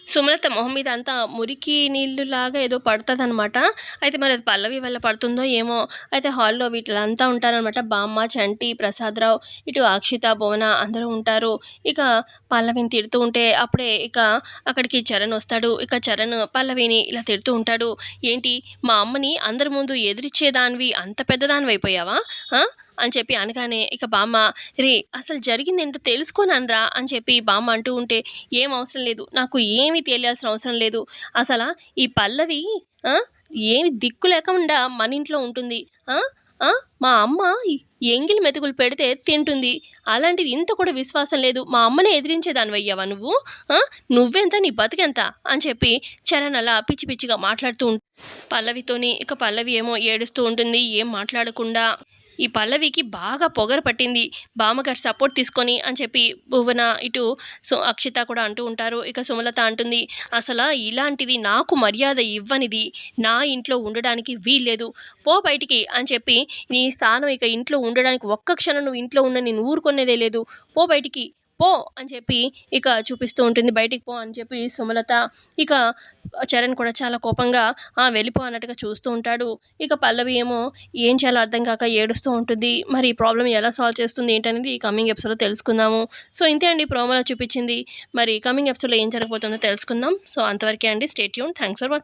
సుమలత మొహం మీద అంతా మురికి నీళ్ళులాగా ఏదో పడతదనమాట. అయితే మరి అది పల్లవి వల్ల పడుతుందో ఏమో! అయితే హాల్‌లో వీటిలంతా ఉంటారనమాట. బామ్మ, చంటి, ప్రసాదరావు, ఇటు అక్షిత, భువన అందరూ ఉంటారు. ఇక పల్లవిని తిడుతూ ఉంటే అప్పుడే అక్కడికి చరణ్ వస్తాడు. ఇక చరణ్ పల్లవిని ఇలా తిడుతూ ఉంటాడు. "ఏంటి మా అమ్మని అందరి ముందు ఎదిరిచ్చేదానివి అంత పెద్దదానివయిపోయావా? ఆ?" అని చెప్పి అనగానే ఇక బామ్మ, "రేయ్! అసలు జరిగిందేంటో తెలుసుకోననరా" అని చెప్పి బామ్మ అంటూ ఉంటే, "ఏం అవసరం లేదు. నాకు ఏమీ తెలియాల్సిన అవసరం లేదు. అసలా ఈ పల్లవి ఆ! ఏమి దిక్కు లేకుండా మనింట్లో ఉంటుంది. ఆ! ఆ! మా అమ్మ ఎంగిలి మెతుకులు పెడితే తింటుంది. అలాంటిది ఇంత కూడా విశ్వాసం లేదు. మా అమ్మనే ఎదిరించేదానివయ్యావా నువ్వు? ఆ! నువ్వెంత నీ బతుకెంత" అని చెప్పి చరణ్ అలా పిచ్చి పిచ్చిగా మాట్లాడుతూ పల్లవితోని. ఇక పల్లవి ఏమో ఏడుస్తూ ఉంటుంది. ఏం మాట్లాడకుండా. ఈ పల్లవికి బాగా పొగరు పట్టింది. బామ్మగారి సపోర్ట్ తీసుకొని అని చెప్పి భువన, ఇటు అక్షిత కూడా అంటూ ఉంటారు. ఇక సుమలత అంటుంది, "అసల ఇలాంటిది నాకు మర్యాద ఇవ్వనిది నా ఇంట్లో ఉండడానికి వీల్లేదు. పో బయటికి" అని చెప్పి, "నీ స్థానం ఇక ఇంట్లో ఉండడానికి ఒక్క క్షణం నువ్వు ఇంట్లో ఉన్న నేను ఊరుకునేదే లేదు. పో బయటికి. పో" అని చెప్పి ఇక చూపిస్తూ ఉంటుంది. "బయటికి పో" అని చెప్పి సుమలత. ఇక చరణ్ కూడా చాలా కోపంగా వెళ్ళిపో అన్నట్టుగా చూస్తూ ఉంటాడు. ఇక పల్లవి ఏమో ఏం చేయాలో అర్థం కాక ఏడుస్తూ ఉంటుంది. మరి ఈ ప్రాబ్లమ్ ఎలా సాల్వ్ చేస్తుంది ఏంటనేది ఈ కమింగ్ ఎపిసోడ్‌లో తెలుసుకుందాము. సో, ఇంతే అండి ప్రోమోలో చూపించింది. మరి కమింగ్ ఎపిసోడ్‌లో ఏం జరగబోతుందో తెలుసుకుందాం. సో, అంతవరకే అండి. Stay tuned. Thanks for watching.